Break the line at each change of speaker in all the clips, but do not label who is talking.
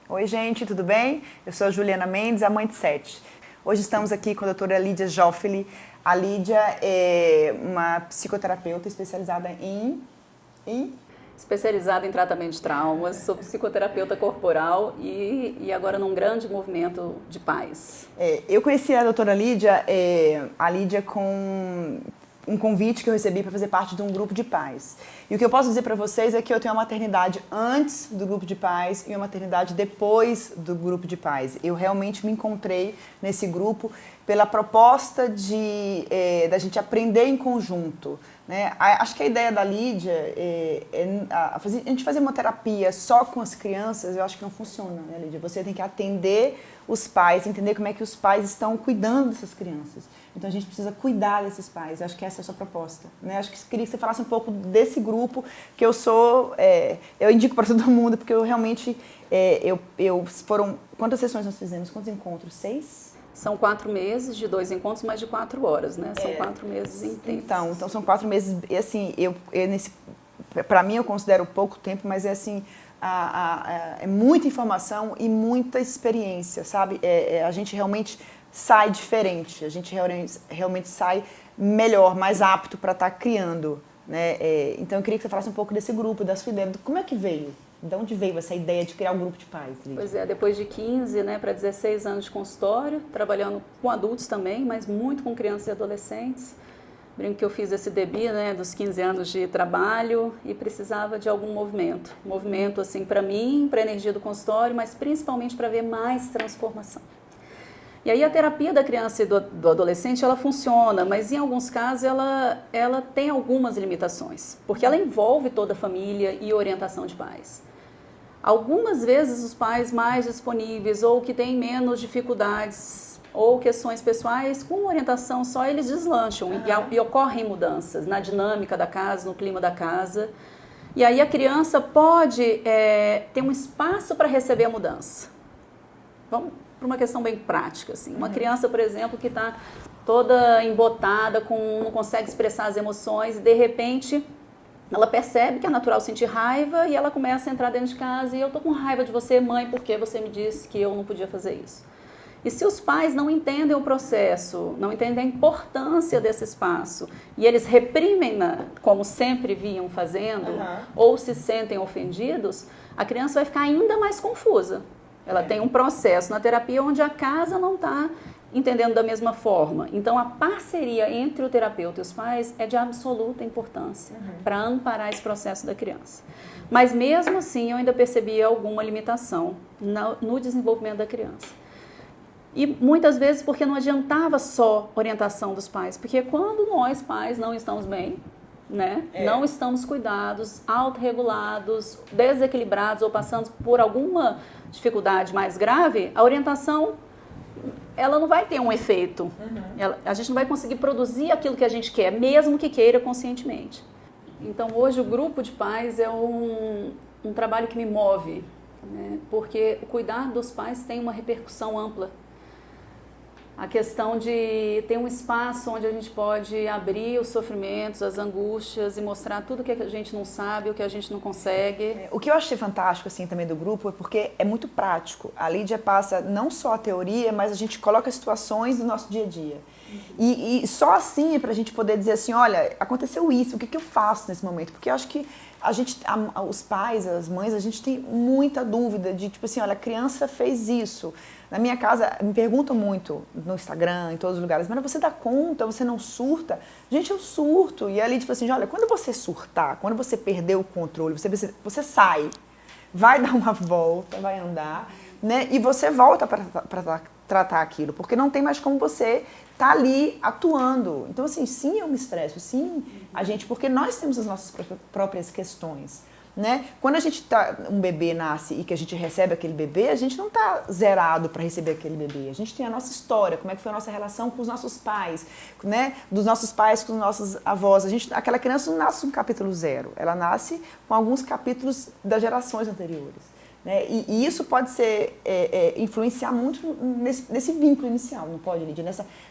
Oi, gente, tudo bem? Eu sou a Juliana Mendes, a mãe de 7. Hoje estamos aqui com a doutora Lídia Joffeli. A Lídia é uma psicoterapeuta especializada
Especializada em tratamento de traumas, sou psicoterapeuta corporal e agora num grande movimento de paz.
Eu conheci a doutora Lídia, com um convite que eu recebi para fazer parte de um grupo de pais. E o que eu posso dizer para vocês é que eu tenho uma maternidade antes do grupo de pais e uma maternidade depois do grupo de pais. Eu realmente me encontrei nesse grupo pela proposta da gente aprender em conjunto. Né? Acho que a ideia da Lídia a gente fazer uma terapia só com as crianças, eu acho que não funciona, né, Lídia? Você tem que atender os pais, entender como é que os pais estão cuidando dessas crianças. Então a gente precisa cuidar desses pais. Eu acho que essa é a sua proposta. Né? Acho que queria que você falasse um pouco desse grupo que eu indico para todo mundo, porque eu realmente, quantas sessões nós fizemos? Quantos encontros? 6?
São 4 meses de 2 encontros, mais de 4 horas, né? São 4 meses intensos.
Então são 4 meses, e assim, para mim eu considero pouco tempo, mas é assim, é muita informação e muita experiência, sabe? A gente realmente sai diferente, a gente realmente sai melhor, mais apto para estar criando, né? Então eu queria que você falasse um pouco desse grupo, da sua ideia, como é que veio? De onde veio essa ideia de criar um grupo de pais, Lídia?
Pois é, depois de 15, né, para 16 anos de consultório, trabalhando com adultos também, mas muito com crianças e adolescentes. Brinco que eu fiz esse debut, né, dos 15 anos de trabalho e precisava de algum movimento. Movimento, assim, para mim, para a energia do consultório, mas principalmente para ver mais transformação. E aí a terapia da criança e do adolescente, ela funciona, mas em alguns casos ela tem algumas limitações, porque ela envolve toda a família e orientação de pais. Algumas vezes os pais mais disponíveis ou que têm menos dificuldades ou questões pessoais, com orientação só eles deslancham e ocorrem mudanças na dinâmica da casa, no clima da casa. E aí a criança pode ter um espaço para receber a mudança. Vamos para uma questão bem prática, assim. Uma criança, por exemplo, que está toda embotada, não consegue expressar as emoções, e de repente ela percebe que é natural sentir raiva e ela começa a entrar dentro de casa e eu tô com raiva de você, mãe, porque você me disse que eu não podia fazer isso. E se os pais não entendem o processo, não entendem a importância desse espaço e eles reprimem, como sempre vinham fazendo, ou se sentem ofendidos, a criança vai ficar ainda mais confusa. Ela tem um processo na terapia onde a casa não está entendendo da mesma forma. Então, a parceria entre o terapeuta e os pais é de absoluta importância para amparar esse processo da criança. Mas, mesmo assim, eu ainda percebi alguma limitação no desenvolvimento da criança. E, muitas vezes, porque não adiantava só orientação dos pais. Porque quando nós, pais, não estamos bem, né? Não estamos cuidados, autorregulados, desequilibrados ou passando por alguma dificuldade mais grave, a orientação ela não vai ter um efeito. A gente não vai conseguir produzir aquilo que a gente quer, mesmo que queira conscientemente. Então, hoje, o grupo de pais é um trabalho que me move, né? Porque o cuidar dos pais tem uma repercussão ampla. A questão de ter um espaço onde a gente pode abrir os sofrimentos, as angústias e mostrar tudo que a gente não sabe, o que a gente não consegue.
O que eu achei fantástico assim também do grupo é porque é muito prático. A Lídia passa não só a teoria, mas a gente coloca situações do nosso dia a dia. E só assim é pra gente poder dizer assim, olha, aconteceu isso, o que eu faço nesse momento? Porque eu acho que os pais, as mães, a gente tem muita dúvida de tipo assim, olha, a criança fez isso. Na minha casa, me perguntam muito no Instagram, em todos os lugares, mas você dá conta, você não surta? Gente, eu surto. E ali, tipo assim, olha, quando você surtar, quando você perder o controle, você sai, vai dar uma volta, vai andar, né? E você volta para tratar aquilo, porque não tem mais como você estar ali atuando. Então, assim, sim, eu me estresso, sim, porque nós temos as nossas próprias questões. Né? Quando um bebê nasce e que a gente recebe aquele bebê, a gente não está zerado para receber aquele bebê. A gente tem a nossa história, como é que foi a nossa relação com os nossos pais, né? Dos nossos pais com os nossos avós. Aquela criança não nasce no capítulo 0, ela nasce com alguns capítulos das gerações anteriores. Né? E isso pode influenciar muito nesse vínculo inicial, não pode, Lídia?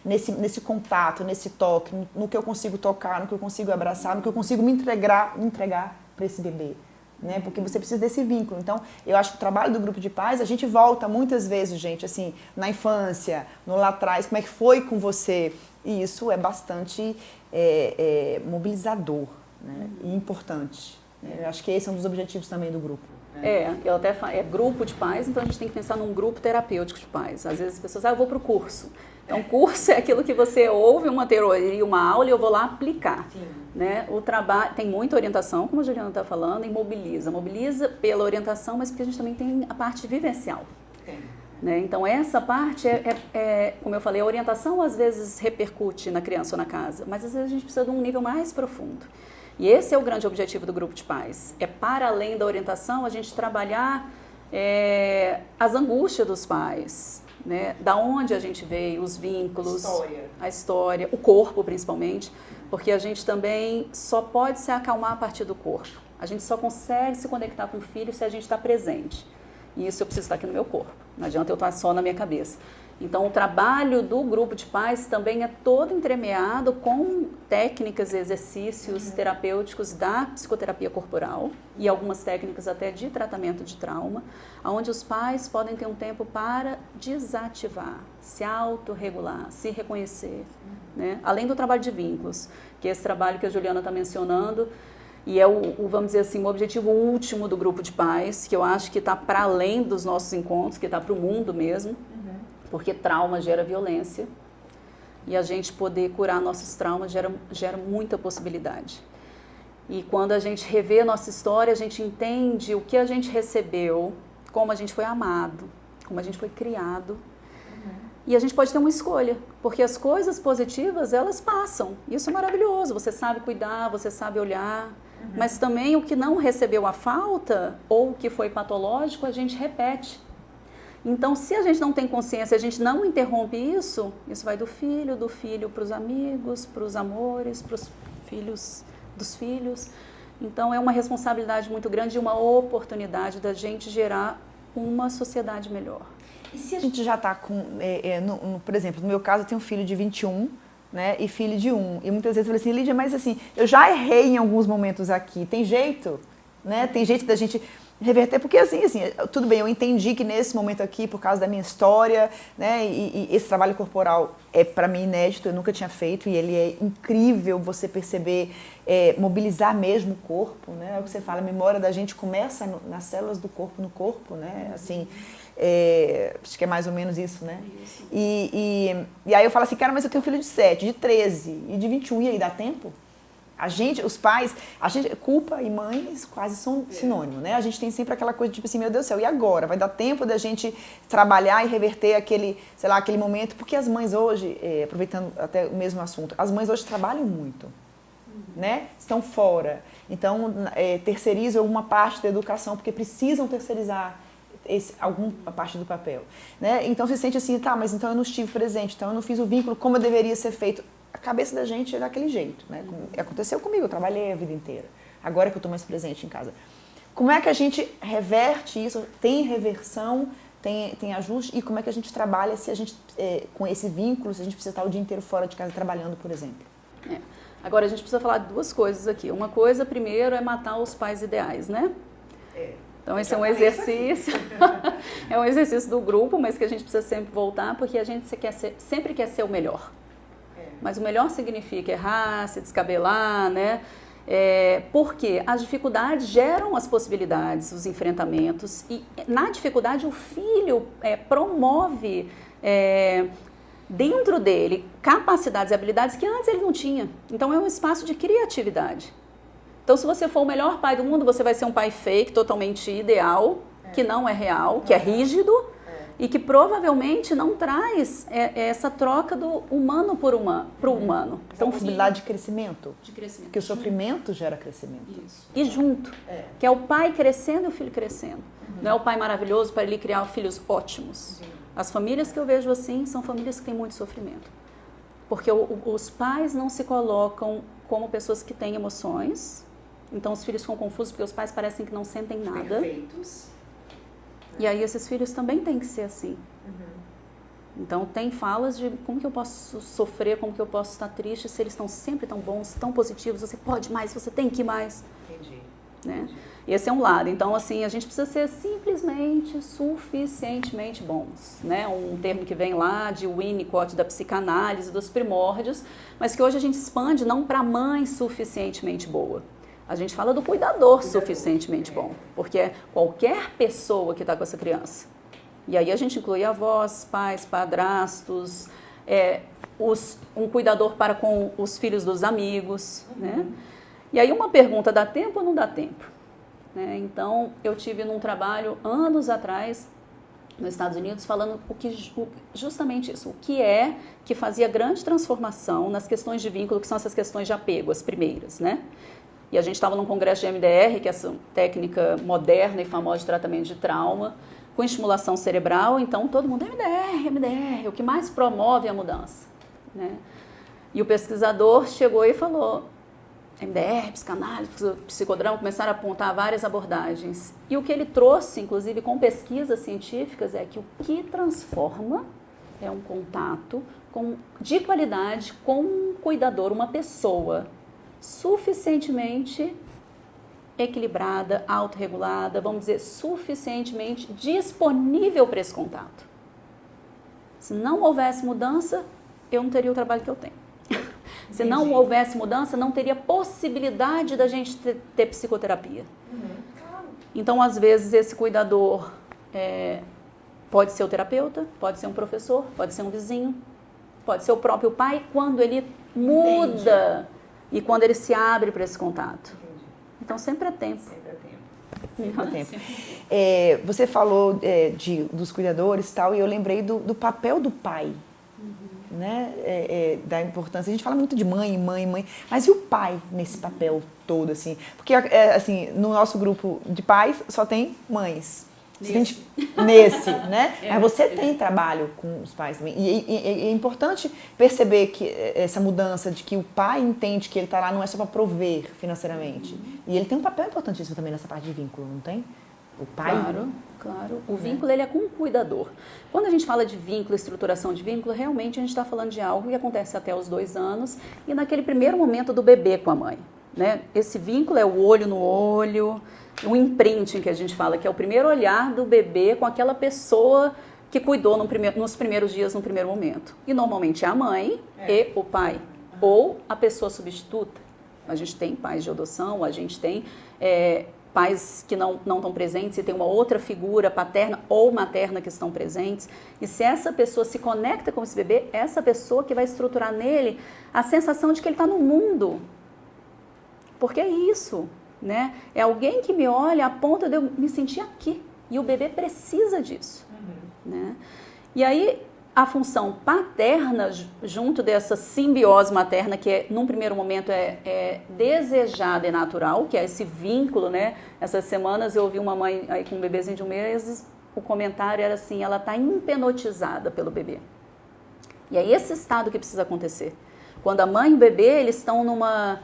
Nesse contato, nesse toque, no que eu consigo tocar, no que eu consigo abraçar, no que eu consigo me entregar para esse bebê. né? Porque você precisa desse vínculo. Então, eu acho que o trabalho do grupo de pais, a gente volta muitas vezes, gente, assim, na infância, no lá atrás, como é que foi com você? E isso é bastante mobilizador, né? E importante. Eu acho que esse é um dos objetivos também do grupo.
Eu até falo, é grupo de pais, então a gente tem que pensar num grupo terapêutico de pais. Às vezes as pessoas, eu vou para o curso. Então, curso é aquilo que você ouve uma teoria, uma aula e eu vou lá aplicar. Né? O trabalho tem muita orientação, como a Juliana está falando, e mobiliza. Mobiliza pela orientação, mas porque a gente também tem a parte vivencial. Né? Então, essa parte como eu falei, a orientação às vezes repercute na criança ou na casa, mas às vezes a gente precisa de um nível mais profundo. E esse é o grande objetivo do grupo de pais. É para além da orientação, a gente trabalhar as angústias dos pais, né? Da onde a gente veio, os vínculos, a história, o corpo principalmente, porque a gente também só pode se acalmar a partir do corpo. A gente só consegue se conectar com o filho se a gente está presente. E isso eu preciso estar aqui no meu corpo. Não adianta eu estar só na minha cabeça. Então, o trabalho do grupo de pais também é todo entremeado com técnicas e exercícios terapêuticos da psicoterapia corporal e algumas técnicas até de tratamento de trauma, onde os pais podem ter um tempo para desativar, se autorregular, se reconhecer, né? Além do trabalho de vínculos, que é esse trabalho que a Juliana está mencionando, e é vamos dizer assim, o objetivo último do grupo de pais, que eu acho que está para além dos nossos encontros, que está para o mundo mesmo, porque trauma gera violência e a gente poder curar nossos traumas gera muita possibilidade. E quando a gente revê a nossa história, a gente entende o que a gente recebeu, como a gente foi amado, como a gente foi criado. E a gente pode ter uma escolha, porque as coisas positivas, elas passam. Isso é maravilhoso, você sabe cuidar, você sabe olhar, mas também o que não recebeu a falta ou o que foi patológico, a gente repete. Então, se a gente não tem consciência, a gente não interrompe isso vai do filho para os amigos, para os amores, para os filhos dos filhos. Então, é uma responsabilidade muito grande e uma oportunidade da gente gerar uma sociedade melhor.
E se a gente já está com, por exemplo, no meu caso eu tenho um filho de 21, né, e filho de 1. E muitas vezes eu falei assim, Lídia, mas assim, eu já errei em alguns momentos aqui, tem jeito? Né? Tem jeito da gente reverter, porque assim, tudo bem, eu entendi que nesse momento aqui, por causa da minha história, né, e esse trabalho corporal é para mim inédito, eu nunca tinha feito, e ele é incrível você perceber, mobilizar mesmo o corpo, né, é o que você fala, a memória da gente começa nas células do corpo, no corpo, né, assim, acho que é mais ou menos isso, né, e aí eu falo assim, cara, mas eu tenho um filho de 7, de 13 e de 21, e aí dá tempo? Os pais, culpa e mães quase são sinônimo, né? A gente tem sempre aquela coisa tipo assim, meu Deus do céu, e agora? Vai dar tempo da gente trabalhar e reverter aquele momento? Porque as mães hoje, aproveitando até o mesmo assunto, as mães hoje trabalham muito, né? Estão fora. Então, terceirizam alguma parte da educação, porque precisam terceirizar alguma parte do papel, né? Então, você sente assim, tá, mas então eu não estive presente, então eu não fiz o vínculo como deveria ser feito. A cabeça da gente é daquele jeito, né? Aconteceu comigo, eu trabalhei a vida inteira. Agora que eu estou mais presente em casa. Como é que a gente reverte isso? Tem reversão, tem ajuste? E como é que a gente trabalha se a gente, com esse vínculo, se a gente precisa estar o dia inteiro fora de casa trabalhando, por exemplo?
Agora, a gente precisa falar de duas coisas aqui. Uma coisa, primeiro, é matar os pais ideais, né? Então, esse é um exercício, é um exercício do grupo, mas que a gente precisa sempre voltar, porque a gente sempre quer ser o melhor. Mas o melhor significa errar, se descabelar, né? Porque as dificuldades geram as possibilidades, os enfrentamentos, e na dificuldade o filho promove dentro dele capacidades e habilidades que antes ele não tinha. Então é um espaço de criatividade. Então, se você for o melhor pai do mundo, você vai ser um pai fake, totalmente ideal, que não é real, que é rígido, e que provavelmente não traz essa troca do humano para o humano.
Então, possibilidade de crescimento. Porque o sofrimento gera crescimento. Isso. E junto. Que é o pai crescendo e o filho crescendo. Não é o pai maravilhoso para ele criar filhos ótimos. As famílias que eu vejo assim são famílias que têm muito sofrimento. Porque os pais não se colocam como pessoas que têm emoções. Então, os filhos ficam confusos porque os pais parecem que não sentem nada. Perfeitos. E aí esses filhos também têm que ser assim. Então tem falas de como que eu posso sofrer, como que eu posso estar triste se eles estão sempre tão bons, tão positivos, você pode mais, você tem que ir mais. Entendi.
né? Esse é um lado. Então, assim, a gente precisa ser simplesmente suficientemente bons, né? Um termo que vem lá de Winnicott, da psicanálise, dos primórdios, mas que hoje a gente expande não para mãe suficientemente boa. A gente fala do cuidador suficientemente bom, porque é qualquer pessoa que está com essa criança. E aí a gente inclui avós, pais, padrastos, um cuidador para com os filhos dos amigos, né? E aí uma pergunta, dá tempo ou não dá tempo? Né? Então, eu tive num trabalho anos atrás, nos Estados Unidos, falando justamente isso, o que é que fazia grande transformação nas questões de vínculo, que são essas questões de apego, as primeiras, né? E a gente estava num congresso de MDR, que é essa técnica moderna e famosa de tratamento de trauma, com estimulação cerebral, então todo mundo, MDR, o que mais promove a mudança, né? E o pesquisador chegou e falou, MDR, psicanálise, psicodrama, começaram a apontar várias abordagens. E o que ele trouxe, inclusive com pesquisas científicas, é que o que transforma é um contato de qualidade com um cuidador, uma pessoa suficientemente equilibrada, autorregulada, vamos dizer, suficientemente disponível para esse contato. Se não houvesse mudança, eu não teria o trabalho que eu tenho. Se não houvesse mudança, não teria possibilidade da gente ter psicoterapia. Então, às vezes, esse cuidador pode ser o terapeuta, pode ser um professor, pode ser um vizinho, pode ser o próprio pai, quando ele muda e quando ele se abre para esse contato. Então, sempre é tempo.
Sempre é tempo. Você falou dos cuidadores e tal, e eu lembrei do papel do pai. Né, da importância, a gente fala muito de mãe, mas e o pai nesse papel todo, assim? Porque, assim, no nosso grupo de pais só tem mães. Nesse, né? Mas você tem trabalho com os pais também. E é importante perceber que essa mudança de que o pai entende que ele está lá não é só para prover financeiramente. E ele tem um papel importantíssimo também nessa parte de vínculo, não tem? O pai?
Claro. O vínculo, ele é com o cuidador. Quando a gente fala de vínculo, estruturação de vínculo, realmente a gente está falando de algo que acontece até os 2 anos e naquele primeiro momento do bebê com a mãe, né? Esse vínculo é o olho no olho, o imprinting que a gente fala, que é o primeiro olhar do bebê com aquela pessoa que cuidou nos primeiros dias, no primeiro momento. E normalmente é a mãe e o pai, ou a pessoa substituta. A gente tem pais de adoção, a gente tem pais que não estão presentes e tem uma outra figura paterna ou materna que estão presentes. E se essa pessoa se conecta com esse bebê, essa pessoa que vai estruturar nele a sensação de que ele está no mundo. Porque é isso, né? É alguém que me olha a ponto de eu me sentir aqui. E o bebê precisa disso. Né? E aí, a função paterna, junto dessa simbiose materna, que num primeiro momento é desejada e natural, que é esse vínculo, né? Essas semanas eu ouvi uma mãe aí com um bebezinho de 1 mês, o comentário era assim, ela está hipnotizada pelo bebê. E é esse estado que precisa acontecer. Quando a mãe e o bebê, eles estão numa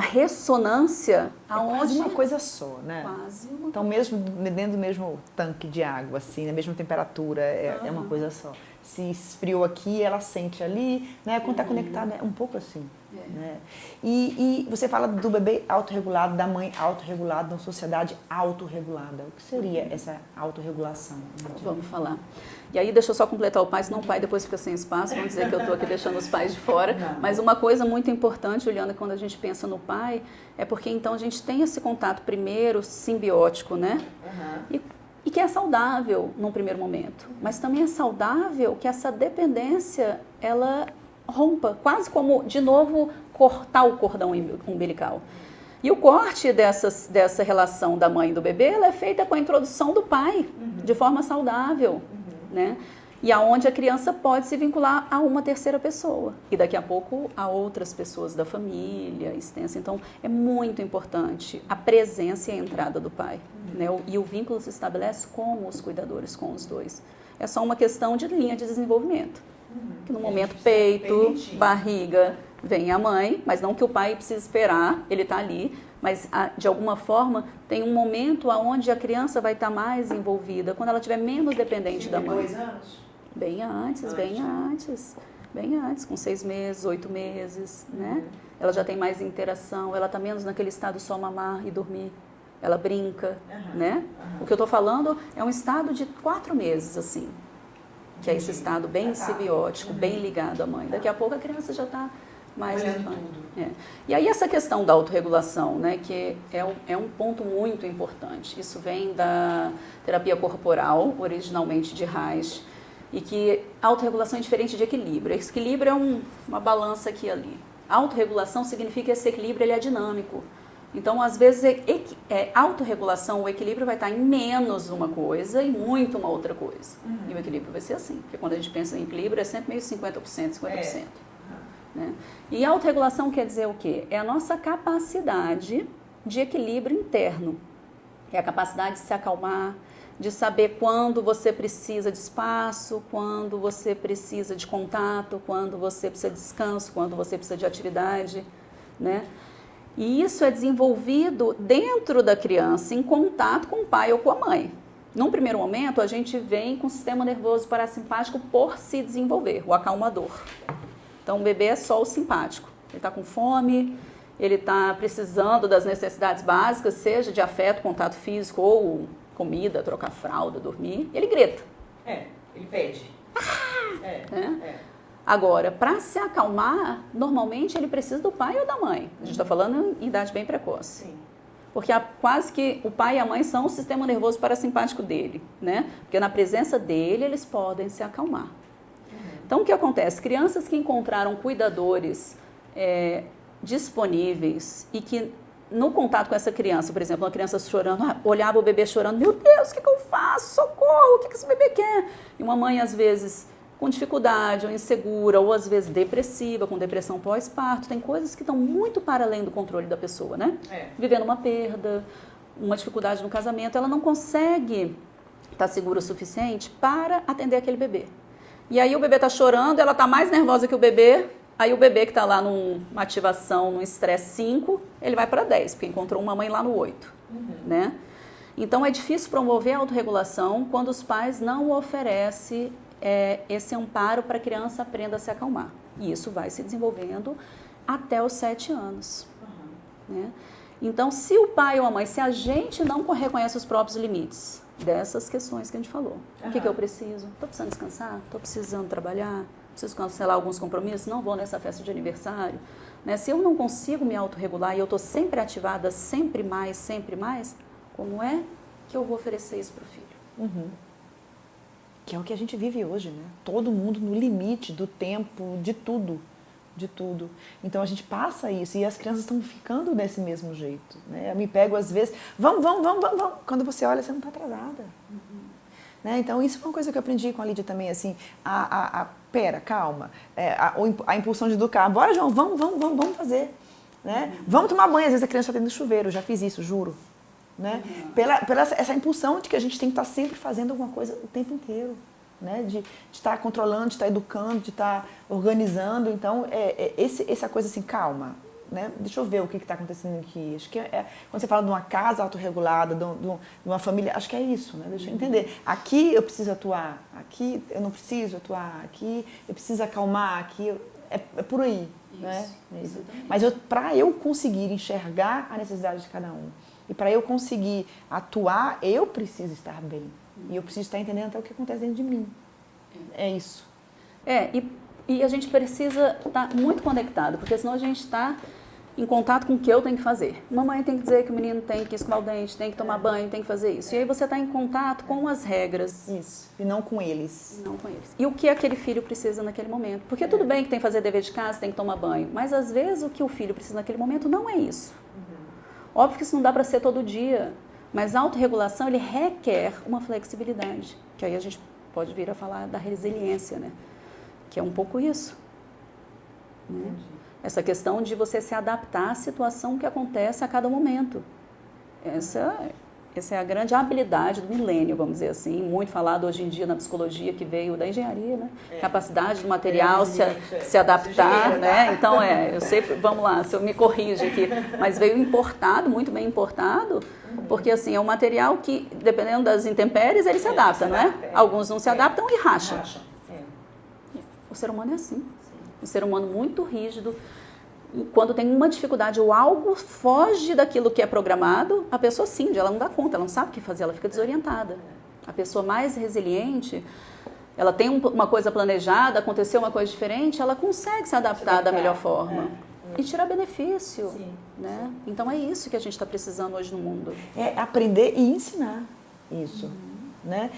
ressonância aonde...
quase uma coisa só, né?
Quase uma
então, mesmo dentro do mesmo tanque de água, assim, na mesma temperatura, é uma coisa só. Se esfriou aqui, ela sente ali, né? Quando está conectada, é um pouco assim. Né? E você fala do bebê autorregulado, da mãe autorregulada, da sociedade autorregulada. O que seria essa autorregulação?
Vamos falar. E aí, deixa eu só completar o pai, senão o pai depois fica sem espaço, vamos dizer que eu estou aqui deixando os pais de fora. Mas uma coisa muito importante, Juliana, quando a gente pensa no pai, é porque então a gente tem esse contato primeiro simbiótico, né? E que é saudável num primeiro momento. Mas também é saudável que essa dependência, ela rompa, quase como, de novo, cortar o cordão umbilical. E o corte dessa relação da mãe e do bebê, ela é feita com a introdução do pai, de forma saudável, né? E aonde a criança pode se vincular a uma terceira pessoa. E daqui a pouco a outras pessoas da família, extensa. Então, é muito importante a presença e a entrada do pai. Né? E o vínculo se estabelece com os cuidadores, com os dois. É só uma questão de linha de desenvolvimento. Que no momento peito, barriga, vem a mãe, mas não que o pai precise esperar, ele está ali, mas de alguma forma tem um momento onde a criança vai estar mais envolvida, quando ela estiver menos dependente da mãe.
2 anos?
Bem antes. bem antes, com 6 meses, 8 meses, né? Ela já tem mais interação, ela está menos naquele estado só mamar e dormir. Ela brinca, né? O que eu estou falando é um estado de 4 meses, assim, que é esse estado bem simbiótico, bem ligado à mãe. Daqui a pouco a criança já está mais limpando. E aí essa questão da autorregulação, né, que é um ponto muito importante. Isso vem da terapia corporal, originalmente de Reich, e que autorregulação é diferente de equilíbrio. Esse equilíbrio é uma balança aqui e ali. Autorregulação significa que esse equilíbrio ele é dinâmico. Então, às vezes, autorregulação, o equilíbrio vai estar em menos uma coisa e muito uma outra coisa. E o equilíbrio vai ser assim, porque quando a gente pensa em equilíbrio é sempre meio 50%, 50%. Né? E autorregulação quer dizer o quê? É a nossa capacidade de equilíbrio interno. É a capacidade de se acalmar, de saber quando você precisa de espaço, quando você precisa de contato, quando você precisa de descanso, quando você precisa de atividade, né? E isso é desenvolvido dentro da criança, em contato com o pai ou com a mãe. Num primeiro momento, a gente vem com o sistema nervoso parasimpático por se desenvolver, o acalmador. Então, o bebê é só o simpático. Ele está com fome, ele está precisando das necessidades básicas, seja de afeto, contato físico ou comida, trocar fralda, dormir. Ele grita.
Ele pede.
Agora, para se acalmar, normalmente ele precisa do pai ou da mãe. A gente está falando em idade bem precoce.
Sim.
Porque quase que o pai e a mãe são o sistema nervoso parasimpático dele, né? Porque na presença dele, eles podem se acalmar. Então, o que acontece? Crianças que encontraram cuidadores disponíveis e que, no contato com essa criança, por exemplo, uma criança chorando, olhava o bebê chorando, meu Deus, o que eu faço? Socorro, o que esse bebê quer? E uma mãe, às vezes, com dificuldade, ou insegura, ou às vezes depressiva, com depressão pós-parto, tem coisas que estão muito para além do controle da pessoa, né? Vivendo uma perda, uma dificuldade no casamento, ela não consegue estar segura o suficiente para atender aquele bebê. E aí o bebê está chorando, ela está mais nervosa que o bebê, aí o bebê que está lá numa ativação, num estresse 5, ele vai para 10, porque encontrou uma mãe lá no 8, né? Então é difícil promover a autorregulação quando os pais não oferecem esse amparo para a criança aprenda a se acalmar. E isso vai se desenvolvendo até os 7 anos. Né? Então, se o pai ou a mãe, se a gente não reconhece os próprios limites dessas questões que a gente falou. O que eu preciso? Estou precisando descansar? Estou precisando trabalhar? Preciso cancelar alguns compromissos? Não vou nessa festa de aniversário? Né? Se eu não consigo me autorregular e eu estou sempre ativada, sempre mais, como é que eu vou oferecer isso para o filho?
Que é o que a gente vive hoje, né? Todo mundo no limite do tempo, de tudo. Então a gente passa isso e as crianças estão ficando desse mesmo jeito, né? Eu me pego às vezes, vamos. Quando você olha, você não está atrasada. Né? Então isso foi uma coisa que eu aprendi com a Lídia também, assim, pera, calma, a impulsão de educar, bora João, vamos fazer. Né? Vamos tomar banho, às vezes a criança está dentro do chuveiro, eu já fiz isso, juro. Né? Pela essa impulsão de que a gente tem que estar sempre fazendo alguma coisa o tempo inteiro, né? De estar controlando, de estar educando, de estar organizando. Então, essa coisa assim, calma, né? Deixa eu ver o que está acontecendo aqui. Acho que quando você fala de uma casa autorregulada, de uma família, acho que é isso, né? Deixa eu entender. Aqui eu preciso atuar, aqui eu não preciso atuar, aqui eu preciso acalmar, aqui é por aí. Isso, né? Mas para eu conseguir enxergar a necessidade de cada um, e para eu conseguir atuar, eu preciso estar bem. E eu preciso estar entendendo até o que acontece dentro de mim. É isso.
E a gente precisa estar muito conectado, porque senão a gente está em contato com o que eu tenho que fazer. Mamãe tem que dizer que o menino tem que escovar o dente, tem que tomar banho, tem que fazer isso. E aí você está em contato com as regras.
Isso. E não com eles.
Não com eles. E o que aquele filho precisa naquele momento. Porque tudo bem que tem que fazer dever de casa, tem que tomar banho. Mas às vezes o que o filho precisa naquele momento não é isso. Óbvio que isso não dá para ser todo dia, mas a autorregulação ele requer uma flexibilidade, que aí a gente pode vir a falar da resiliência, né? Que é um pouco isso. Né? Essa questão de você se adaptar à situação que acontece a cada momento. Essa é a grande habilidade do milênio, vamos dizer assim, muito falado hoje em dia na psicologia, que veio da engenharia, né? Capacidade do material se adaptar, né? Então, eu sei, vamos lá, se eu me corrijo aqui, mas veio importado, muito bem importado, porque assim, é um material que, dependendo das intempéries, ele se adapta, não é? Alguns não se adaptam e racham. O ser humano é assim. um ser humano muito rígido. E quando tem uma dificuldade ou algo foge daquilo que é programado, a pessoa cinge, ela não dá conta, ela não sabe o que fazer, ela fica desorientada. A pessoa mais resiliente, ela tem uma coisa planejada, aconteceu uma coisa diferente, ela consegue se adaptar da melhor forma. E tirar benefício. Né? Então é isso que a gente está precisando hoje no mundo.
É aprender e ensinar isso. Né?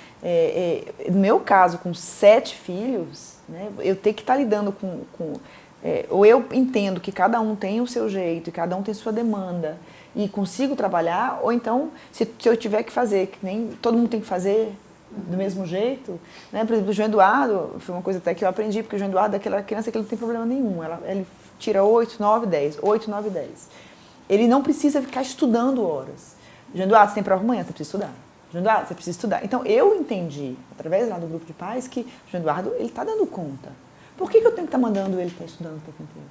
No meu caso, com 7 filhos, né, eu tenho que estar lidando ou eu entendo que cada um tem o seu jeito, e cada um tem sua demanda, e consigo trabalhar, ou então, se eu tiver que fazer, que nem todo mundo tem que fazer do mesmo jeito, né? Por exemplo, o João Eduardo, foi uma coisa até que eu aprendi, porque o João Eduardo é aquela criança que ele não tem problema nenhum, ele tira 8, 9, 10, 8, 9, 10. Ele não precisa ficar estudando horas. João Eduardo, você tem prova amanhã, você precisa estudar. João Eduardo, você precisa estudar. Então, eu entendi, através lá do grupo de pais, que o João Eduardo, ele está dando conta. Por que eu tenho que estar mandando ele estar estudando o tempo inteiro?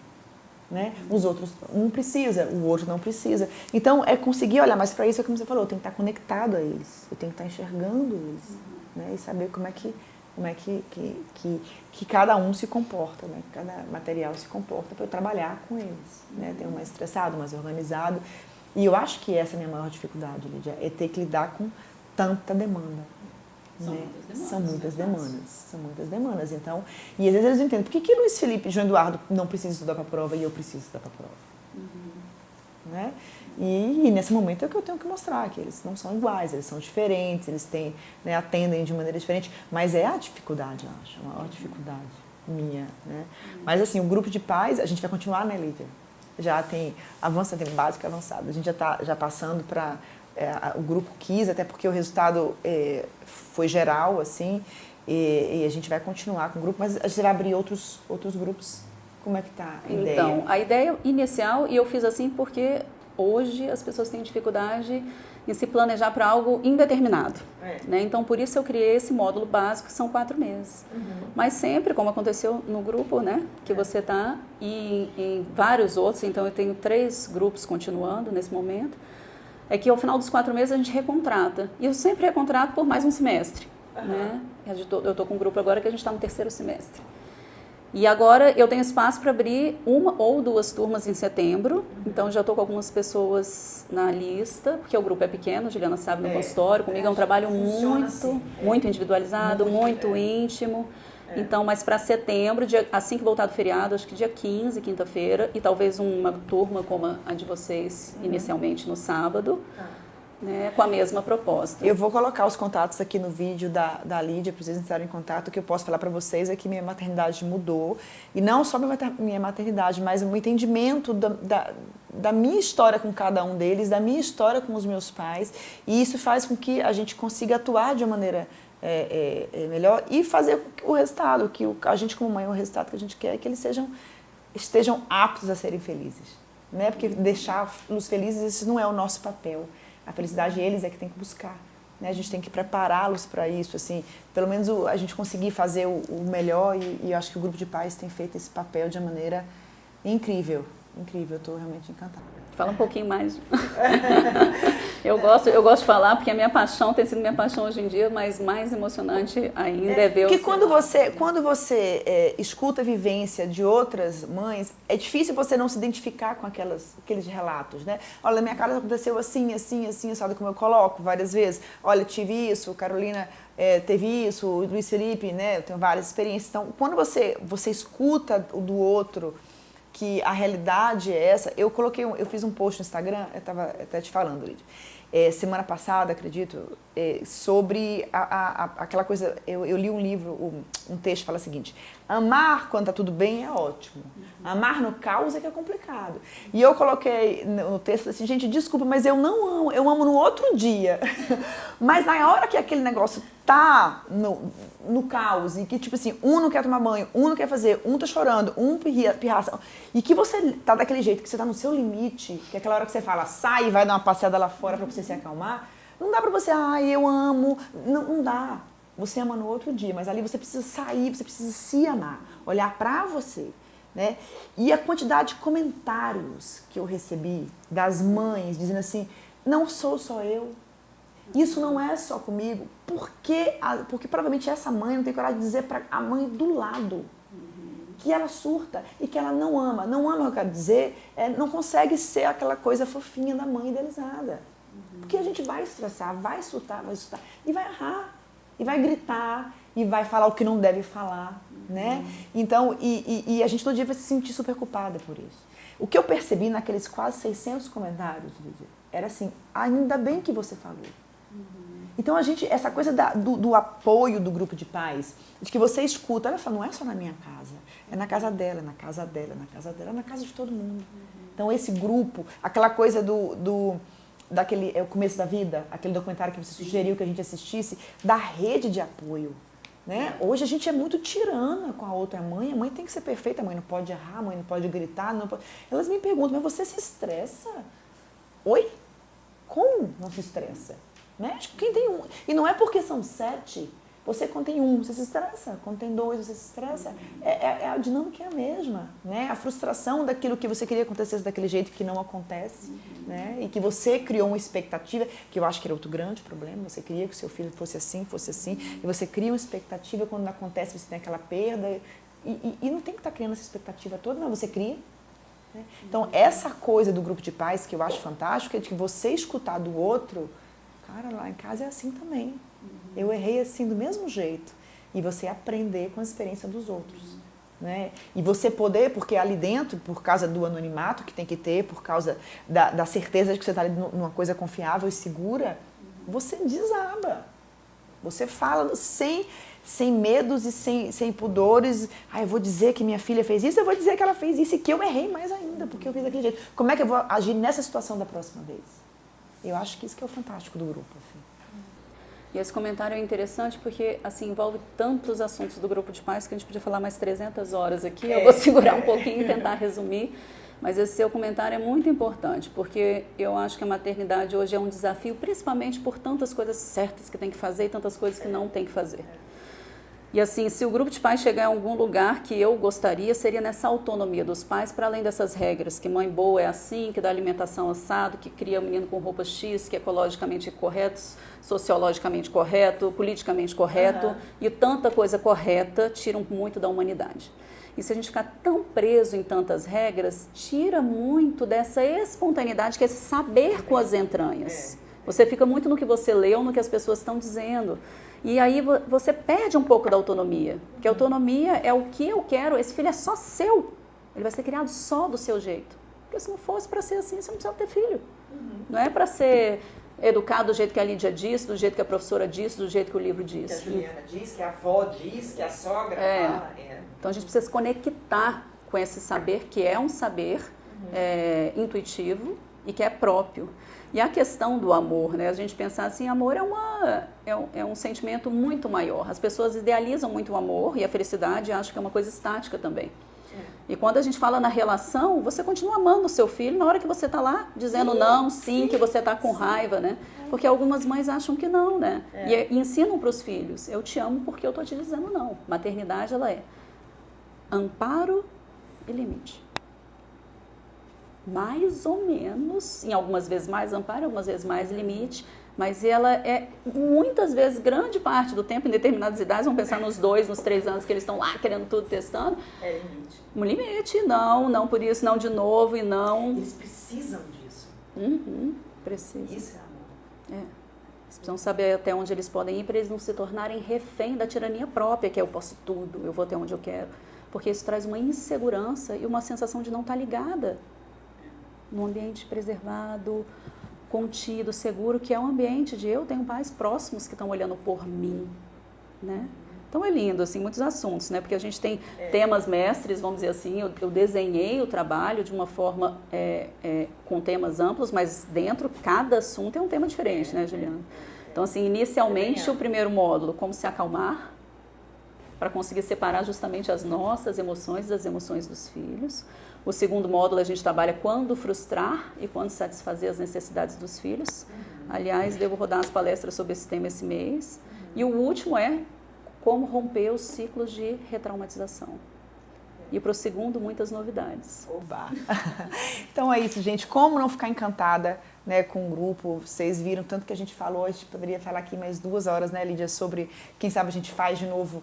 Né? Os outros, um precisa, o outro não precisa. Então, é conseguir olhar mais para isso, é como você falou, eu tenho que estar conectado a eles, eu tenho que estar enxergando eles, né? E saber como é que cada um se comporta, né? Cada material se comporta para eu trabalhar com eles. Né? Ter um mais estressado, mais organizado. E eu acho que essa é a minha maior dificuldade, Lídia, é ter que lidar com tanta demanda. São muitas demandas. Então, e às vezes eles não entendem, por que Luiz Felipe e João Eduardo não precisam estudar para a prova e eu preciso estudar para a prova? Né? E nesse momento é que eu tenho que mostrar que eles não são iguais, eles são diferentes, eles têm, né, atendem de maneira diferente, mas é a dificuldade, eu acho, a maior dificuldade minha. Né? Mas assim, o grupo de pais, a gente vai continuar, né, Lívia? Já tem básico e avançado, a gente já está passando para... o grupo quis, até porque o resultado foi geral, assim, e a gente vai continuar com o grupo, mas a gente vai abrir outros grupos. Como é que está a ideia?
Então, a ideia inicial, e eu fiz assim porque hoje as pessoas têm dificuldade em se planejar para algo indeterminado. Né? Então, por isso eu criei esse módulo básico, que são 4 meses. Mas sempre, como aconteceu no grupo, né, que você está, e em vários outros, então eu tenho 3 grupos continuando nesse momento, é que ao final dos 4 meses a gente recontrata. E eu sempre recontrato por mais um semestre. Né? Eu estou com um grupo agora que a gente está no 3º semestre. E agora eu tenho espaço para abrir 1 ou 2 turmas em setembro. Então já estou com algumas pessoas na lista, porque o grupo é pequeno, a Juliana sabe, no consultório. Comigo é um trabalho muito individualizado, muito íntimo. Então, mas para setembro, assim que voltar do feriado, acho que dia 15, quinta-feira, e talvez uma turma como a de vocês, inicialmente no sábado, né, com a mesma proposta.
Eu vou colocar os contatos aqui no vídeo da Lídia, para vocês entrarem em contato. O que eu posso falar para vocês é que minha maternidade mudou, e não só minha maternidade, mas o entendimento da minha história com cada um deles, da minha história com os meus pais, e isso faz com que a gente consiga atuar de uma maneira melhor e fazer o resultado, que a gente como mãe, o resultado que a gente quer é que eles estejam aptos a serem felizes, né? Porque deixá-los felizes, esse não é o nosso papel. A felicidade eles é que tem que buscar, né? A gente tem que prepará-los para isso, assim, pelo menos a gente conseguir fazer o melhor, e eu acho que o grupo de pais tem feito esse papel de uma maneira incrível, eu estou realmente encantada.
Fala um pouquinho mais. Eu gosto de falar, porque a minha paixão tem sido minha paixão hoje em dia, mas mais emocionante ainda é ver
porque quando você escuta a vivência de outras mães, é difícil você não se identificar com aqueles relatos, né? Olha, na minha casa aconteceu assim, sabe como eu coloco várias vezes? Olha, tive isso, Carolina teve isso, o Luiz Felipe, né? Eu tenho várias experiências. Então, quando você escuta o do outro, que a realidade é essa, eu fiz um post no Instagram, eu estava até te falando, Lídia, semana passada, acredito, sobre aquela coisa, eu li um livro, um texto que fala o seguinte: amar quando está tudo bem é ótimo, amar no caos é que é complicado. E eu coloquei no texto assim, gente, desculpa, mas eu não amo, eu amo no outro dia. Mas na hora que aquele negócio tá no caos, e que tipo assim, um não quer tomar banho, um não quer fazer, um tá chorando, um pirraça, e que você tá daquele jeito, que você tá no seu limite, que é aquela hora que você fala, sai e vai dar uma passeada lá fora pra você se acalmar, não dá pra você, eu amo, não dá. Você ama no outro dia, mas ali você precisa sair, você precisa se amar, olhar pra você, né? E a quantidade de comentários que eu recebi das mães dizendo assim, não sou só eu, isso não é só comigo, porque provavelmente essa mãe não tem coragem de dizer para a mãe do lado que ela surta e que ela não ama. Não ama, eu quero dizer, não consegue ser aquela coisa fofinha da mãe idealizada. Porque a gente vai estressar, vai surtar e vai errar, e vai gritar, e vai falar o que não deve falar, né? Então, e a gente todo dia vai se sentir super culpada por isso. O que eu percebi naqueles quase 600 comentários, Lídia, era assim, ainda bem que você falou. Então, essa coisa do apoio do grupo de pais, de que você escuta, olha só, não é só na minha casa, é na casa dela, é na casa dela, é na casa dela, é na casa de todo mundo. Então, esse grupo, aquela coisa daquele O Começo da Vida, aquele documentário que você sugeriu que a gente assistisse, da rede de apoio. Né? Hoje a gente é muito tirana com a outra mãe. A mãe tem que ser perfeita, a mãe não pode errar, a mãe não pode gritar. Não pode... Elas me perguntam, mas você se estressa? Oi? Como não se estressa? Né? Quem tem um... E não é porque são 7. Você, quando tem 1, você se estressa. Quando tem 2, você se estressa. A dinâmica é a mesma. Né? A frustração daquilo que você queria que acontecesse daquele jeito que não acontece. Né? E que você criou uma expectativa, que eu acho que era outro grande problema. Você queria que o seu filho fosse assim. E você cria uma expectativa, quando não acontece, você tem aquela perda. E não tem que estar criando essa expectativa toda, não. Você cria. Né? Então, essa coisa do grupo de pais, que eu acho fantástico, é de que você escutar do outro... Cara, lá em casa é assim também. Eu errei assim do mesmo jeito. E você aprender com a experiência dos outros. Né? E você poder, porque ali dentro, por causa do anonimato que tem que ter, por causa da certeza de que você está ali numa coisa confiável e segura, você desaba. Você fala sem medos e sem pudores. Eu vou dizer que minha filha fez isso, eu vou dizer que ela fez isso e que eu errei mais ainda, porque eu fiz daquele jeito. Como é que eu vou agir nessa situação da próxima vez? Eu acho que isso que é o fantástico do grupo. Assim.
E esse comentário é interessante porque assim, envolve tantos assuntos do grupo de pais que a gente podia falar mais 300 horas aqui. Eu vou segurar um pouquinho e tentar resumir. Mas esse seu comentário é muito importante, porque eu acho que a maternidade hoje é um desafio, principalmente por tantas coisas certas que tem que fazer e tantas coisas que não tem que fazer. E assim, se o grupo de pais chegar em algum lugar que eu gostaria, seria nessa autonomia dos pais, para além dessas regras, que mãe boa é assim, que dá alimentação assado, que cria o menino com roupa X, que é ecologicamente correto, sociologicamente correto, politicamente correto, e tanta coisa correta tiram muito da humanidade. E se a gente ficar tão preso em tantas regras, tira muito dessa espontaneidade, que é esse saber com as entranhas. Você fica muito no que você leu, no que as pessoas estão dizendo. E aí você perde um pouco da autonomia. Porque a autonomia é o que eu quero, esse filho é só seu. Ele vai ser criado só do seu jeito. Porque se não fosse para ser assim, você não precisa ter filho. Não é para ser educado do jeito que a Lídia disse, do jeito que a professora disse, do jeito que o livro diz.
Que a Juliana diz, que a avó diz, que a sogra fala.
Então a gente precisa se conectar com esse saber, que é um saber intuitivo e que é próprio. E a questão do amor, né? A gente pensar assim, amor é um sentimento muito maior. As pessoas idealizam muito o amor e a felicidade, acham que é uma coisa estática também. E quando a gente fala na relação, você continua amando o seu filho na hora que você está lá dizendo não, sim, que você está com raiva, né? Porque algumas mães acham que não, né? E ensinam para os filhos, eu te amo porque eu estou te dizendo não. Maternidade, ela é amparo e limite. Mais ou menos, em algumas vezes mais amparo, algumas vezes mais limite, mas ela é muitas vezes, grande parte do tempo, em determinadas idades, vamos pensar nos 2, nos 3 anos que eles estão lá querendo tudo, testando.
É limite.
Um limite, não por isso, não de novo e não...
Eles precisam disso.
Precisam.
Isso é amor.
Eles precisam saber até onde eles podem ir para eles não se tornarem refém da tirania própria, que é eu posso tudo, eu vou até onde eu quero. Porque isso traz uma insegurança e uma sensação de não estar ligada num ambiente preservado, contido, seguro, que é um ambiente de eu tenho pais próximos que estão olhando por mim, né? Então é lindo, assim, muitos assuntos, né? Porque a gente tem temas mestres, vamos dizer assim, eu desenhei o trabalho de uma forma com temas amplos, mas dentro, cada assunto é um tema diferente, né, Juliana? Então, assim, inicialmente o primeiro módulo, como se acalmar, para conseguir separar justamente as nossas emoções das emoções dos filhos. O segundo módulo a gente trabalha quando frustrar e quando satisfazer as necessidades dos filhos. Aliás, devo rodar as palestras sobre esse tema esse mês. E o último é como romper os ciclos de retraumatização. E para o segundo, muitas novidades.
Oba! Então é isso, gente. Como não ficar encantada, né, com o grupo? Vocês viram tanto que a gente falou, a gente poderia falar aqui mais 2 horas, né, Lídia, sobre, quem sabe a gente faz de novo,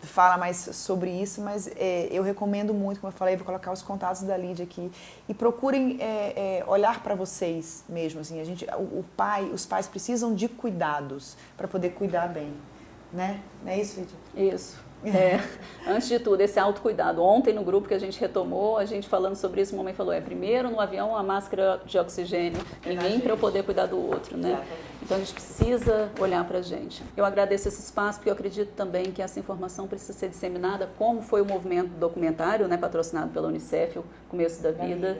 fala mais sobre isso, mas eu recomendo muito, como eu falei, vou colocar os contatos da Lídia aqui, e procurem olhar para vocês mesmo, assim, os pais precisam de cuidados para poder cuidar bem, né? Não é isso, Lídia?
Isso. Antes de tudo, esse autocuidado. Ontem no grupo que a gente retomou, a gente falando sobre isso, a mamãe falou, primeiro no avião a máscara de oxigênio em mim para eu poder cuidar do outro, né? Então a gente precisa olhar para a gente. Eu agradeço esse espaço porque eu acredito também que essa informação precisa ser disseminada, como foi o movimento documentário, né, patrocinado pela Unicef, o Começo da Vida.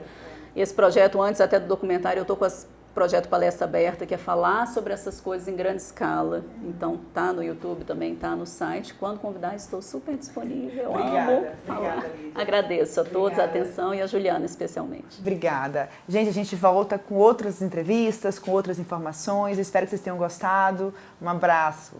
Esse projeto, antes até do documentário, eu estou com o projeto Palestra Aberta, que é falar sobre essas coisas em grande escala. Então, tá no YouTube também, tá no site. Quando convidar, estou super disponível. Amo falar. Agradeço a todos a atenção e a Juliana especialmente.
Obrigada. Gente, a gente volta com outras entrevistas, com outras informações. Espero que vocês tenham gostado. Um abraço.